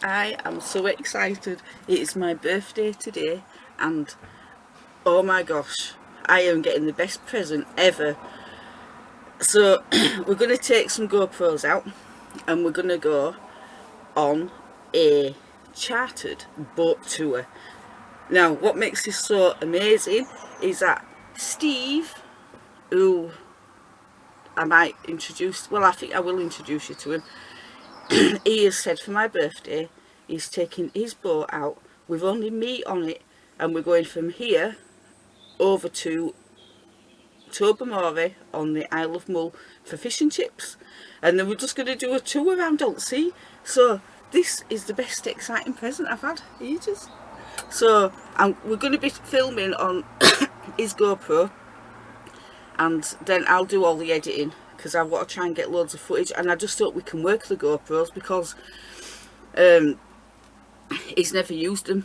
I am so excited. It is my birthday today and oh my gosh, I am getting the best present ever. So we're going to take some GoPros out and we're going to go on a chartered boat tour. Now what makes this so amazing is that Steve, who I might introduce, well I think I will introduce you to him, he has said for my birthday he's taking his boat out with only me on it and we're going from here over to Tobermory on the Isle of Mull for fish and chips, and then we're just going to do a tour around Sea. So this is the best exciting present I've had ages. So we're going to be filming on his GoPro and then I'll do all the editing because I've got to try and get loads of footage, and I just thought we can work the GoPros because he's never used them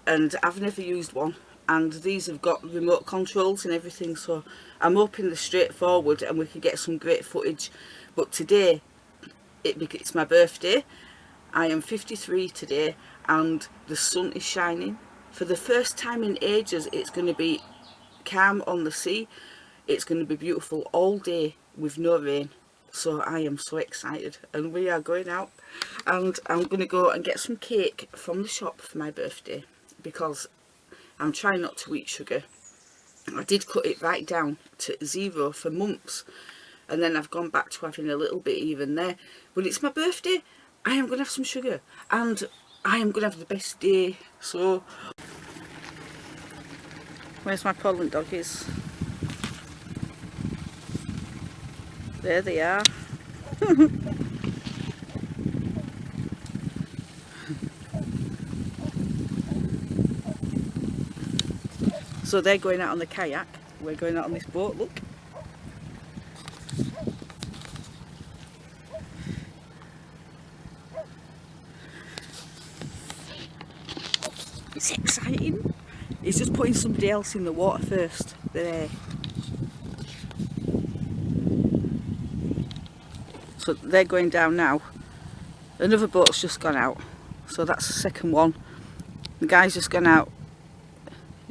and I've never used one, and these have got remote controls and everything, so I'm hoping they're straightforward and we can get some great footage. But today it's my birthday. I am 53 today and the sun is shining. For the first time in ages it's going to be calm on the sea. It's going to be beautiful all day with no rain. So I am so excited and we are going out, and I'm going to go and get some cake from the shop for my birthday because I'm trying not to eat sugar. I did cut it right down to 0 for months and then I've gone back to having a little bit even there. But it's my birthday, I am going to have some sugar and I am going to have the best day. So where's my Poland doggies? There they are. So they're going out on the kayak, we're going out on this boat, look. It's exciting. He's just putting somebody else in the water first. There. So they're going down now. Another boat's just gone out. So that's the second one. The guy's just gone out.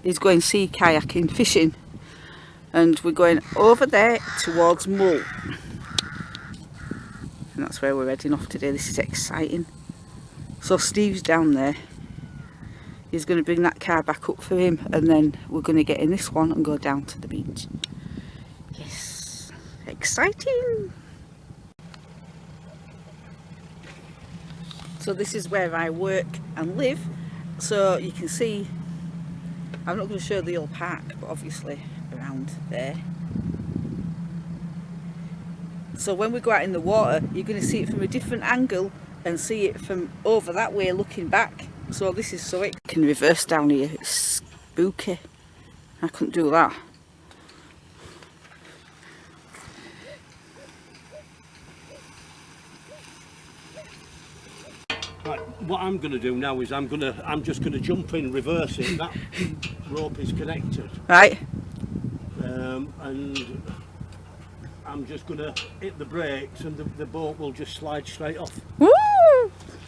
He's going sea kayaking, fishing. And we're going over there towards Mull. And that's where we're heading off today. This is exciting. So Steve's down there. He's going to bring that car back up for him and then we're going to get in this one and go down to the beach. Yes, exciting! So this is where I work and live. So you can see, I'm not going to show the old park, but obviously around there. So when we go out in the water, you're going to see it from a different angle and see it from over that way looking back. So this is so it can reverse down here. It's spooky. I couldn't do that. Right, what I'm going to do now is I'm just going to jump in, reverse it. That rope is connected. Right. And I'm just going to hit the brakes and the boat will just slide straight off. Woo!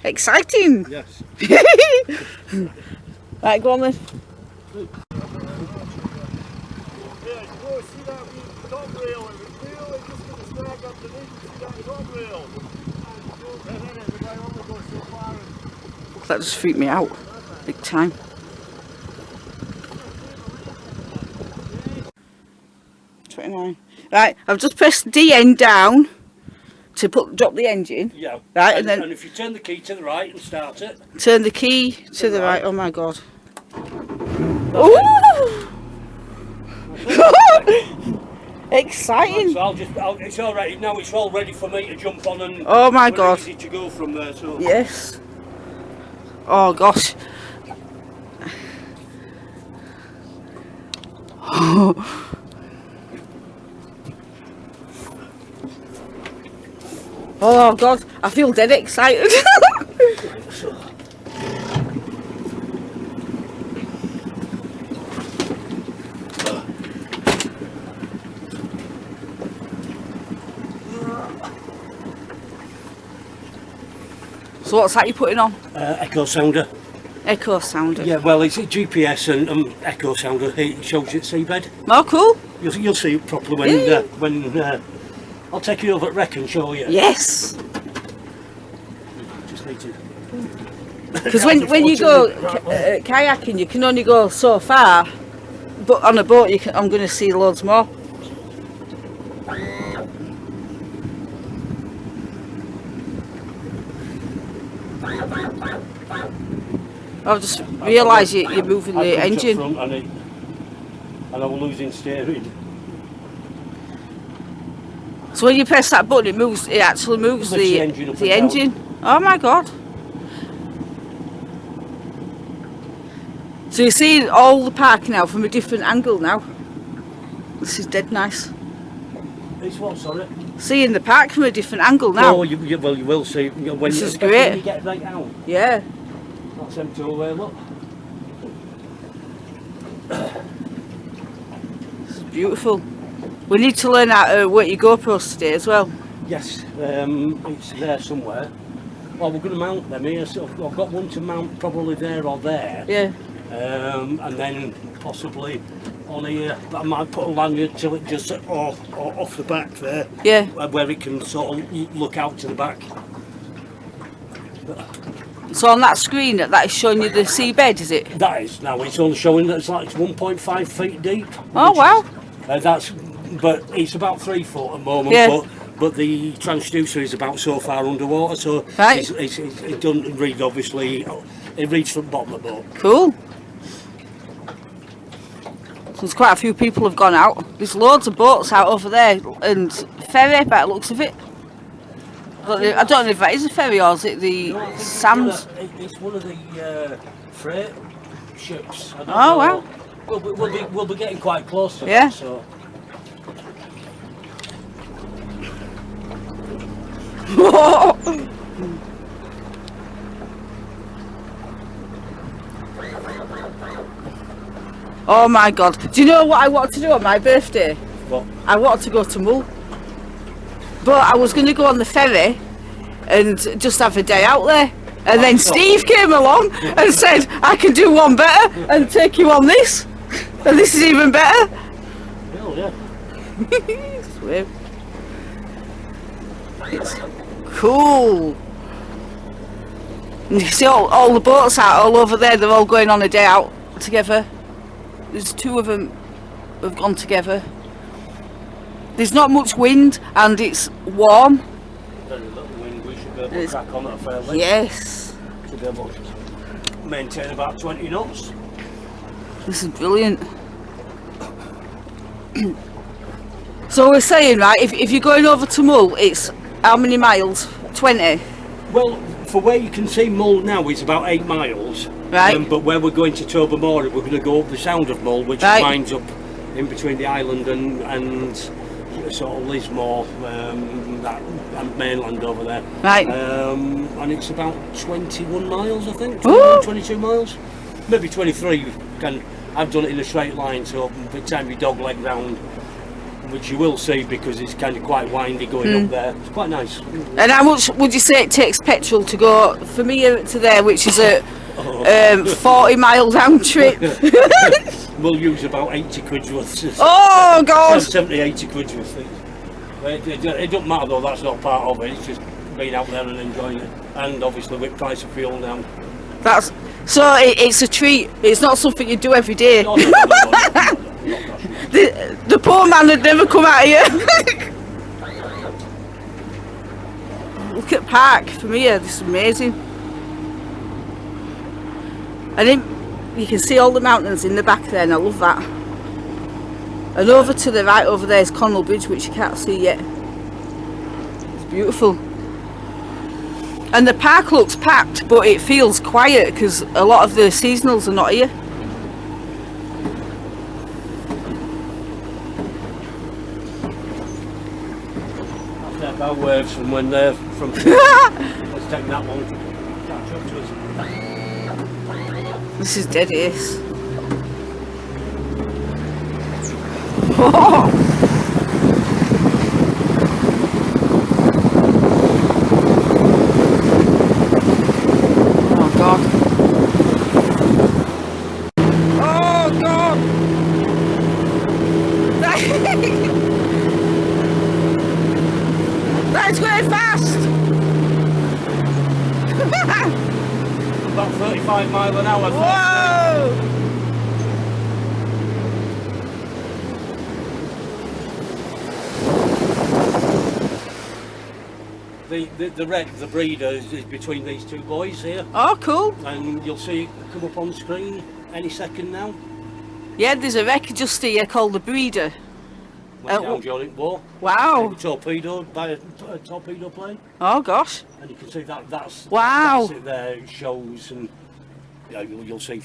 Exciting! Yes. Right, go on then. That just freaked me out, big time. Right, I've just pressed the end down to drop the engine. Yeah. Right, and then if you turn the key to the right and start it. Turn the key to the right. Oh my god. Ooh! Exciting. Right, so it's all ready now. It's all ready for me to jump on and. Oh my god. Easy to go from there. So. Yes. Oh gosh. Oh god, I feel dead excited. So what's that you're putting on? Echo sounder. Echo sounder. Yeah, well, it's a GPS and echo sounder. It shows you the seabed. Oh, cool. You'll see it properly when I'll take you over at Wreck and show you. Yes. Just need to. Because when you go kayaking, you can only go so far, but on a boat, I'm going to see loads more. I've just realised you're moving the engine. And I was losing steering. So when you press that button, it actually moves the engine. Oh my god. So you're seeing all the park now from a different angle now. This is dead nice. It's what, sorry? Seeing the park from a different angle now. Oh, you will see. When this is great. When you get right out. Yeah. That's them two away, look. This is beautiful. We need to learn how to work your GoPros today as well. Yes, it's there somewhere. Well, we're going to mount them here, so I've got one to mount probably there or there. Yeah. And then possibly on here, but I might put a lanyard till it just off the back there. Yeah. Where it can sort of look out to the back. So on that screen that is showing you the seabed, is it? That is. Now it's only showing that it's like 1.5 feet deep. Oh wow. But it's about 3 foot at the moment. Yeah. But the transducer is about so far underwater, so right. it doesn't read, obviously. It reads from the bottom of the boat. Cool. So there's quite a few people have gone out. There's loads of boats out over there, and ferry by the looks of it. I don't know if that is a ferry or is it the Sam's? It's one of the freight ships. I don't know. Wow. We'll be getting quite close to yeah. that. So. Oh my god. Do you know what I wanted to do on my birthday? What? I wanted to go to Mull. But I was going to go on the ferry and just have a day out there. And then Steve came along and said, I can do one better and take you on this. And this is even better. Hell yeah. Sweet. It's cool. And you see all the boats out all over there, they're all going on a day out together. There's 2 of them have gone together. There's not much wind and it's warm. Very little wind, we should be able to crack on at a fair length. Yes. Should be able to maintain about 20 knots. This is brilliant. So we're saying, right, if you're going over to Mull, it's how many miles? 20? Well, for where you can see Mull now, it's about 8 miles. Right. But where we're going to Tobermory, we're going to go up the sound of Mull, which winds up in between the island and sort of Lismore, and mainland over there. Right. And it's about 21 miles, I think. 22 miles, maybe 23. I've done it in a straight line, so by the time you dog leg round, which you will see because it's kind of quite windy going up there. It's quite nice. And how much would you say it takes petrol to go from here to there, which is a 40-mile round trip? We'll use about 80 quid worth. Oh god! 70, 80 quid worth. It doesn't matter though, that's not part of it. It's just being out there and enjoying it. And obviously with price of fuel now. So it's a treat. It's not something you do every day. No. The poor man had never come out here. Look at park from here. This is amazing. And then you can see all the mountains in the back there, and I love that. And over to the right over there is Connell Bridge, which you can't see yet. It's beautiful. And the park looks packed, but it feels quiet because a lot of the seasonals are not here. Our waves from when they're from. Let's take that one. Catch up to us. This is dead ace. About 35 mile an hour. Whoa! The breeder is between these two boys here, Oh, cool. and you'll see it come up on screen any second now. Yeah, there's a wreck just here called the Breeder. Went down during war. Wow. Torpedoed by a torpedo plane, Oh, gosh. and you can see that's Wow. that's it there. It shows, and yeah, you'll see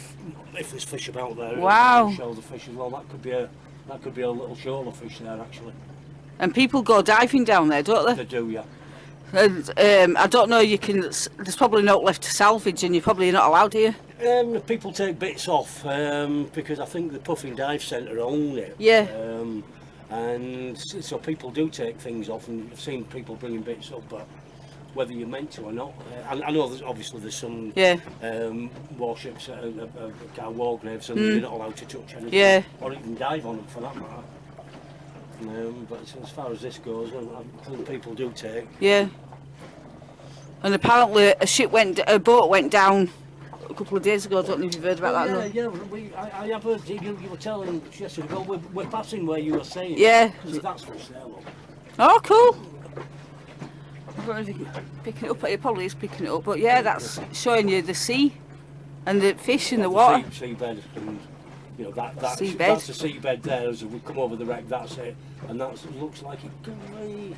if there's fish about there. Wow. It'll show the fish as well. That could be a little shoal of fish there actually. And people go diving down there, don't They they? do, yeah. And I don't know, there's probably not left to salvage and you're probably not allowed here. People take bits off because I think the Puffing Dive Centre own it. Yeah. And so people do take things off, and I've seen people bringing bits up, but whether you're meant to or not, I know there's some Yeah. warships that are war graves, and you're not allowed to touch anything, Yeah. or even dive on them for that matter. But as far as this goes, I think people do take. Yeah. And apparently a boat went down a couple of days ago. I don't know if you've heard about that. Yeah, I have heard you were telling yesterday, well, we're passing where you were saying. Yeah. See, that's fish there, look. Oh, cool. I don't know if you can pick it up. It probably is picking it up, but yeah, that's showing you the sea and the fish in the water. Seabed, and you know that's Seabed. that's the seabed there. As we come over the wreck, that's it, and that looks like it could be.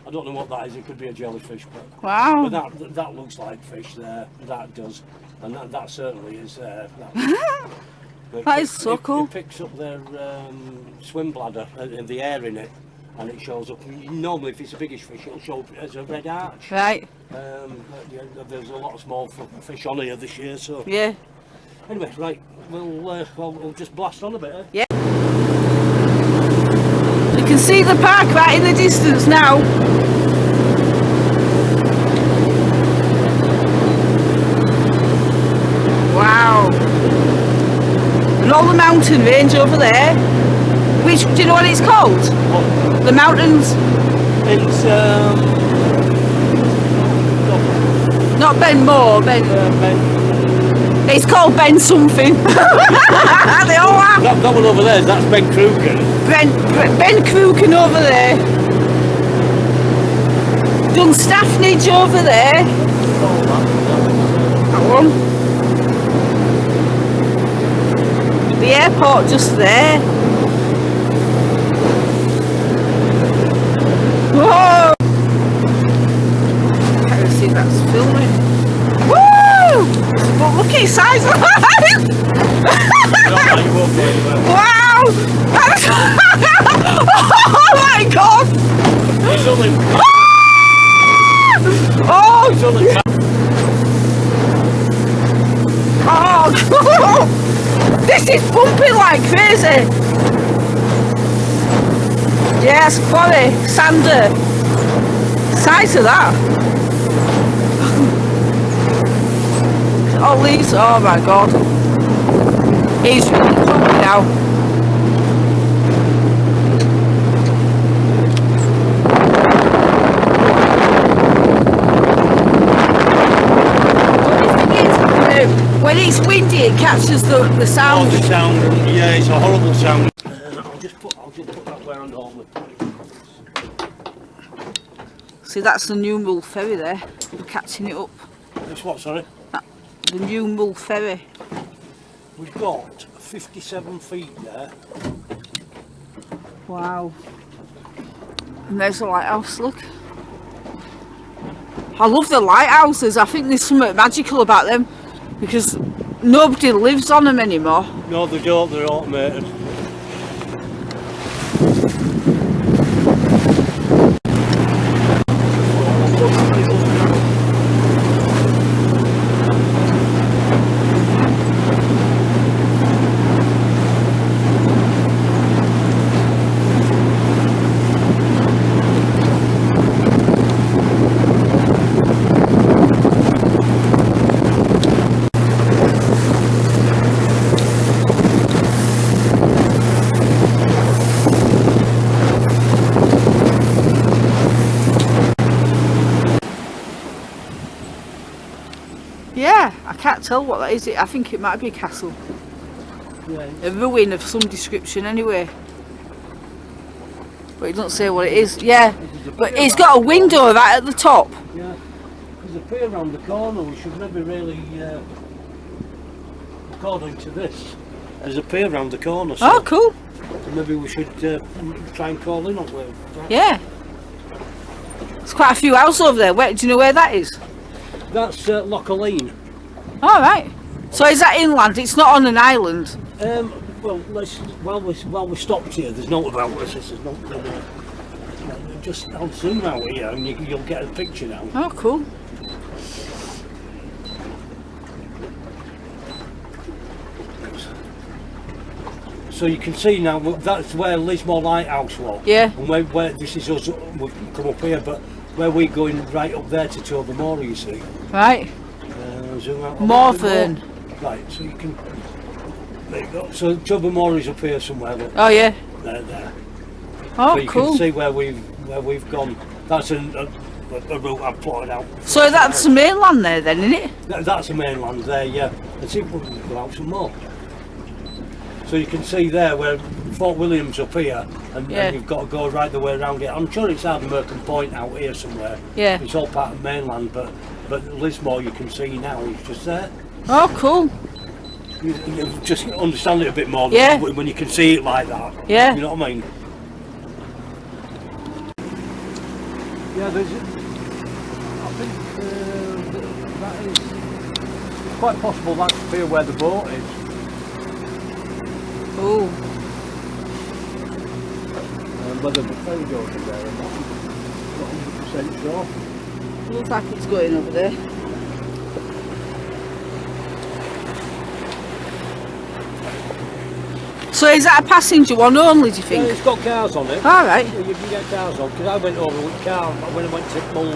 I don't know what that is. It could be a jellyfish, but Wow. that looks like fish there. That does, and that certainly is there. That is so cool. It picks up their swim bladder and the air in it, and it shows up. Normally, if it's a biggish fish, it'll show up as a red arch. Right. But yeah, there's a lot of small fish on here this year, so. Yeah. Anyway, right, we'll just blast on a bit, eh? Yeah. You can see the park right in the distance now. Wow. And all the mountain range over there. Which, do you know what it's called? What? The mountains. It's Not Ben Moore, Ben. It's called Ben something. They all are. that one over there, that's Ben Kruger. Ben Cruken over there. Dunstaffnage over there. That one. The airport just there. Whoa! I can't see that's filming. Woo! But look at his size. Wow! Oh my god! It's only, Oh! it's only Oh! This is pumping like crazy! Yes, quarry, sander. Size of that. All these, oh my god. He's really pumping now. When it's windy, it catches the sound. the sound, yeah, it's a horrible sound. I'll just put that where I normally put it. See, that's the new Mull ferry there. We're catching it up. This what, sorry? The new Mull ferry. We've got 57 feet there. Wow. And there's the lighthouse, look. I love the lighthouses. I think there's something magical about them because nobody lives on them anymore. No, they don't, they're automated. Yeah, I can't tell what that is. I think it might be a castle. Yeah. A ruin of some description anyway. But it doesn't say what it is. Yeah, but it's got a window right at the top. Yeah. There's a pier around the corner. We should maybe really, according to this, there's a pier around the corner. So Oh, cool. maybe we should try and call in on where. Yeah. There's quite a few houses over there. Where, do you know where that is? That's Lochaline. All right. So is that inland? It's not on an island. Well, while we stopped here, there's no about this. There's no. Just I'll zoom out here, and you'll get a picture now. Oh, cool. So you can see now that's where Lismore Lighthouse was. Yeah. And where this is us, we've come up here, but where we're going right up there to Tobermory, you see. Right. Zoom out. Morthern. Right, so you can. There you go. So Tobermory's up here somewhere. Look. Oh yeah. There. Oh, So you cool. can see where we've gone. That's a route I've plotted out. So that's the mainland there then, isn't it? That's the mainland there, yeah. And see if we can go out some more. So you can see there where Fort William's up here, and you've got to go right the way around it. I'm sure it's Ardmurcombe Point out here somewhere. Yeah. It's all part of mainland, but Lismore you can see now, it's just there. Oh, cool. You just understand it a bit more Yeah. when you can see it like that. Yeah. You know what I mean? Yeah, there's. I think that is. It's quite possible that's here where the boat is. Oh. Whether the ferry goes in there or not, not 100% sure. Looks like it's going over there. So is that a passenger one only, do you think? Yeah, it's got cars on it. All right. You can get cars on, because I went over with car when I went to Mull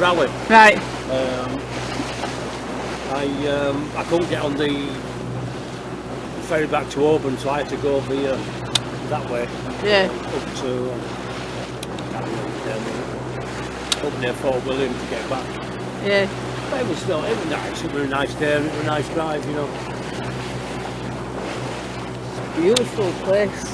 rally. Right. I couldn't get on the ferry back to Oban, so I had to go over that way. Yeah. Up to up near Fort William to get back. Yeah. But it was nice. It was a nice day. It was a nice drive, you know. Beautiful place.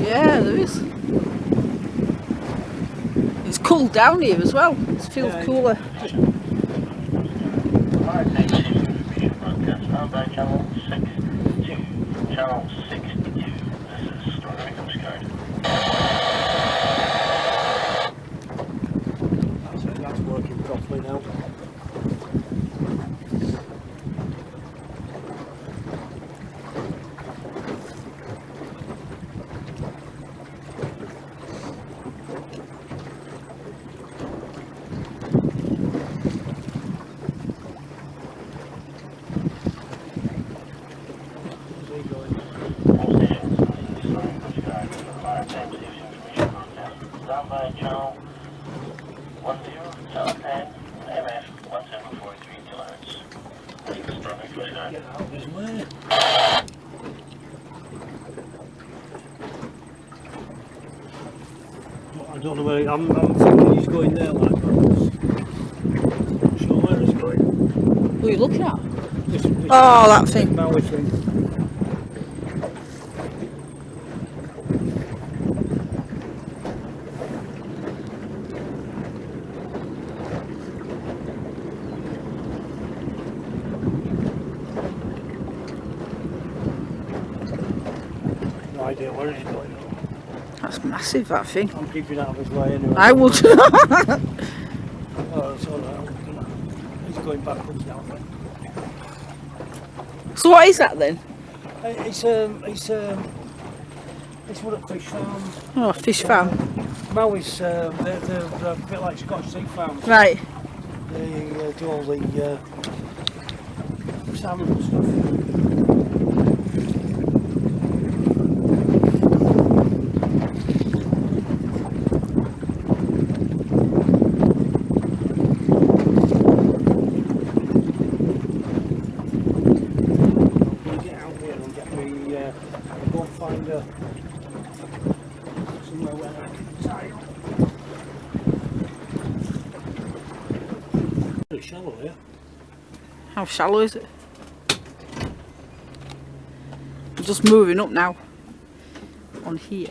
Yeah, there is. It's cool down here as well. It feels cooler. Channel 62. This is Stormy Coast Guard. That's working properly now. Channel 10, South 10, MF 1743 kilohertz. This is Stormy Coast Guard. Get out of his way. I don't know where I'm thinking he's going there like that. I'm not sure where he's going. What are you looking at? This Oh, that thing. Maui thing. No idea where he's going. That's massive, that thing. I'm keeping out of his way anyway. I would. Oh, it's alright. He's going backwards now. So what is that then? It's one of fish farms. Oh, a fish farm. Maui's they're a bit like Scotch sea farms. Right. They do all the salmon and stuff. I'll go and find somewhere where I can tie up. Very shallow here. How shallow is it? I'm just moving up now on here.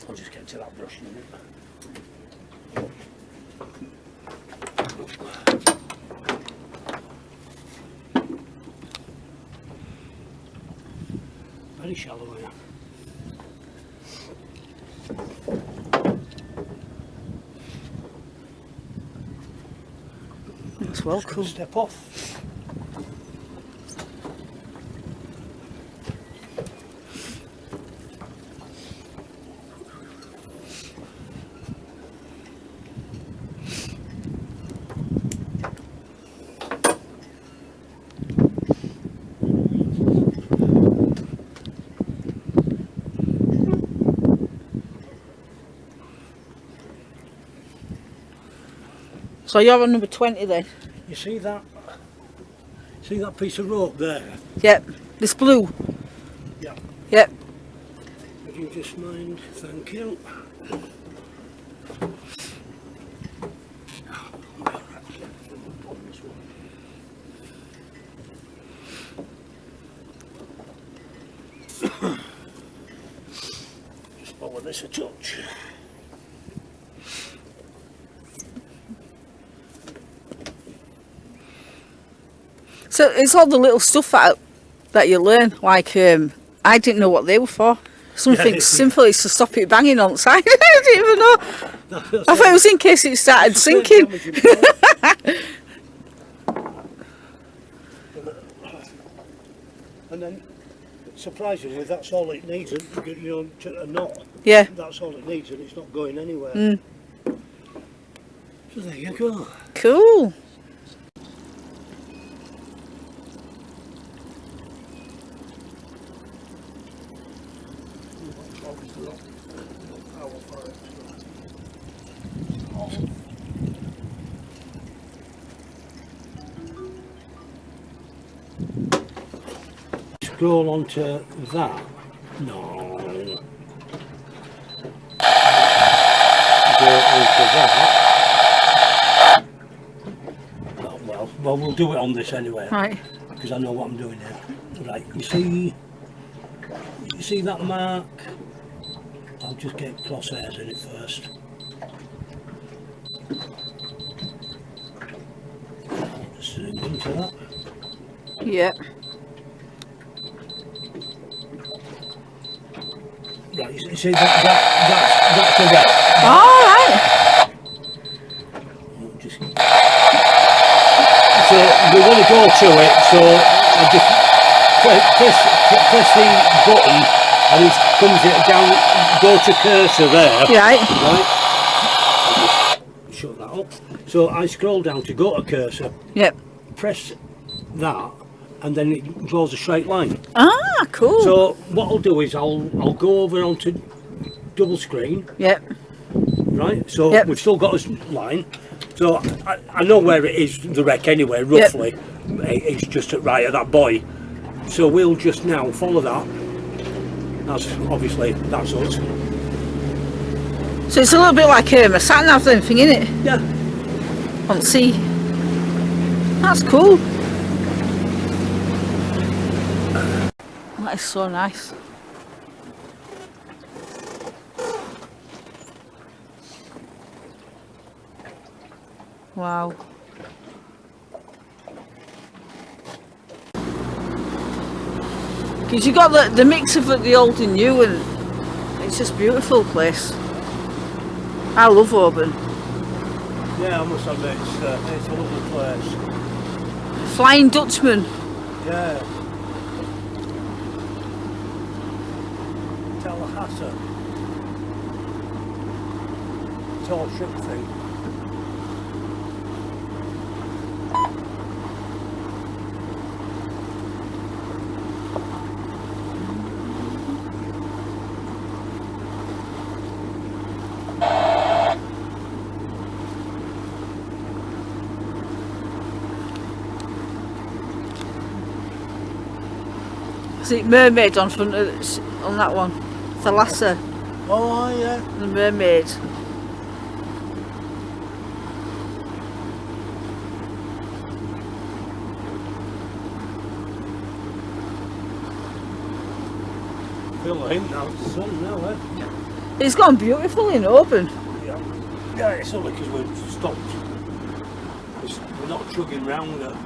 I'll just get to that brush in a minute. Very shallow here. That's well Just gonna cool. step off. So you're on number 20 then? You see that? See that piece of rope there? Yep. This blue? Yeah. Yep. Would you just mind? Thank you. Just follow this a touch. So it's all the little stuff that you learn. Like I didn't know what they were for. Something Yeah. simple is to stop it banging on the side. I didn't even know. I thought it was in case it started sinking. And then, surprisingly, that's all it needs. You know, a knot. Yeah. That's all it needs, and it's not going anywhere. So there you go. Cool. Scroll onto that. No. Go onto that. Oh, well, we'll do it on this anyway. Right. Because I know what I'm doing here. Right, you see that mark? I'll just get crosshairs in it first. I'll just zoom into that. Yep. Right, you see that's the red. All right. So we want to go to it, so I just press the button and it comes it down, go to cursor there. Right. Right. I'll just shut that up. So I scroll down to go to cursor, Yep. press that, and then it draws a straight line. Ah, cool. So what I'll do is I'll go over onto double screen. Yep. Right, so Yep. we've still got a line. So I know where it is, the wreck anyway, roughly. It's just right at that buoy. So we'll just now follow that. That's obviously, that's us. So it's a little bit like a sat nav then thing, isn't it? Yeah. On sea. That's cool. That is so nice. Wow. Because you got the mix of the old and new, and it's just a beautiful place. I love Oban. Yeah, I must admit, it's a lovely place. Flying Dutchman. Yeah. Tallahassee. Tall ship thing. Is it mermaid on front of on that one? Thalassa, Oh yeah. the mermaid. Feel like him now. It's the sun now, eh? It's gone beautiful in Oban. Yeah. Yeah, it's only because we're stopped. We're not chugging round at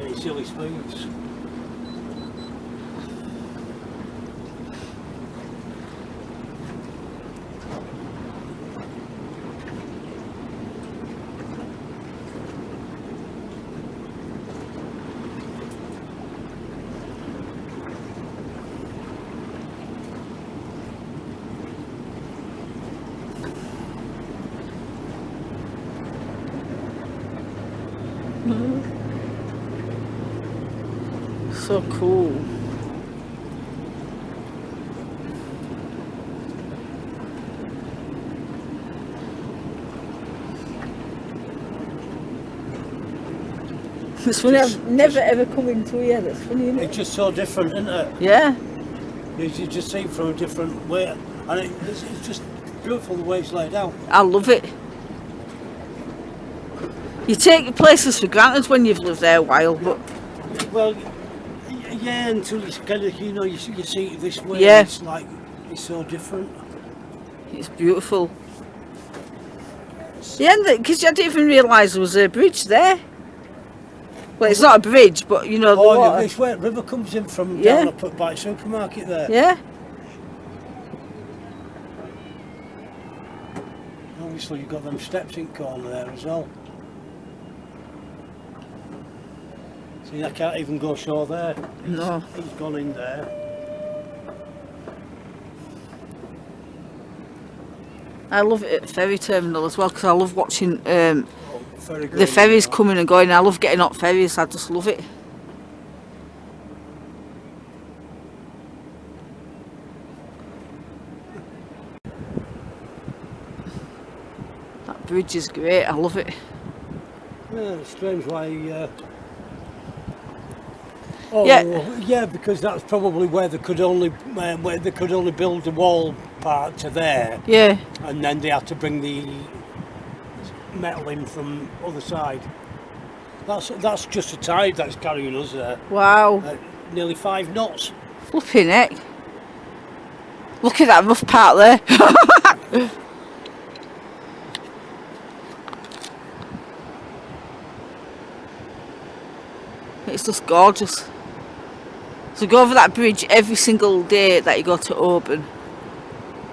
any silly speeds. So cool. It's funny, I've never ever come into here. That's funny, isn't it? It's just so different, isn't it? Yeah. You just see it from a different way, and it's just beautiful the way it's laid out. I love it. You take your places for granted when you've lived there a while, but Well, yeah, until it's kind of, you know, you see it this way. Yeah. It's like, it's so different. it's beautiful. Yeah, because I didn't even realise there was a bridge there. Well, it's not a bridge, but you know the Oh, yeah, water. it's where the river comes in from Yeah. down up by the supermarket there. Yeah. Obviously, you've got them steps in corner there as well. See, I can't even go ashore there. No. He's gone in there. I love it at ferry terminal as well because I love watching Ferry the going ferries in. coming and going. I love getting on ferries. I just love it. That bridge is great. I love it. Yeah, it's strange why. Oh, Yeah. yeah, because that's probably where they could only build the wall part to there, Yeah. and then they had to bring the metal in from other side. That's just a tide that's carrying us there. Wow. Nearly 5 knots. Flipping heck. Look at that rough part there. It's just gorgeous. So go over that bridge every single day that you go to Oban,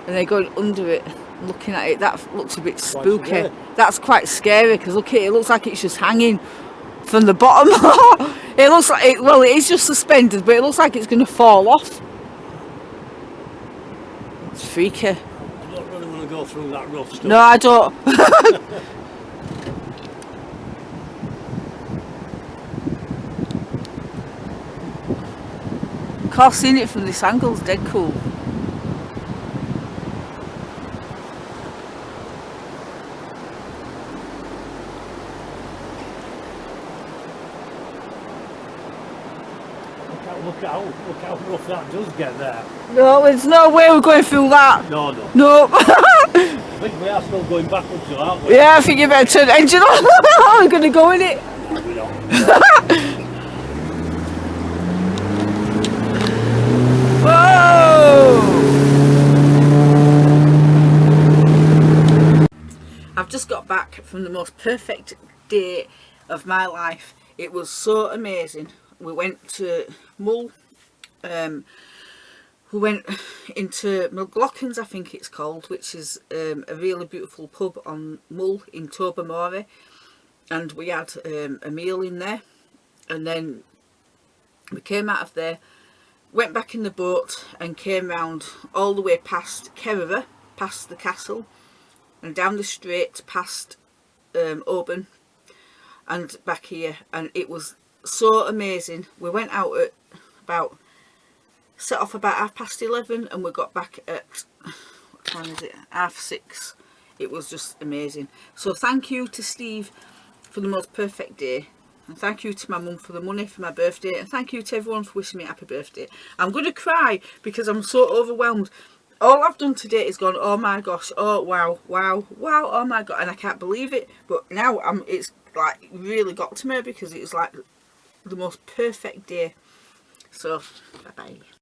and then going under it, looking at it. That looks a bit spooky. away. That's quite scary because look at it. It looks like it's just hanging from the bottom. It looks like it. Well, it is just suspended, but it looks like it's going to fall off. It's freaky. I don't really want to go through that rough stuff. No, I don't. Of course, seeing it from this angle is dead cool. Look how rough that does get there. No, there's no way we're going through that. No, no. No. I think we are still going backwards, though, aren't we? Yeah, I think you better turn the engine on. I'm going to go in it. We're not. Whoa! I've just got back from the most perfect day of my life. It was so amazing. We went to Mull. We went into McLaughlin's, I think it's called, which is a really beautiful pub on Mull in Tobermory, and we had a meal in there, and then we came out of there. went back in the boat and came round all the way past Kerrera, past the castle, and down the straight past Oban and back here, and it was so amazing. We went out at set off about 11:30 and we got back at, what time is it, 6:30. It was just amazing. So thank you to Steve for the most perfect day, and thank you to my mum for the money for my birthday, and thank you to everyone for wishing me happy birthday. I'm going to cry because I'm so overwhelmed. All I've done today is gone, oh my gosh, oh wow, wow, wow, oh my god, and I can't believe it. But now it's like really got to me because it was like the most perfect day. So bye bye.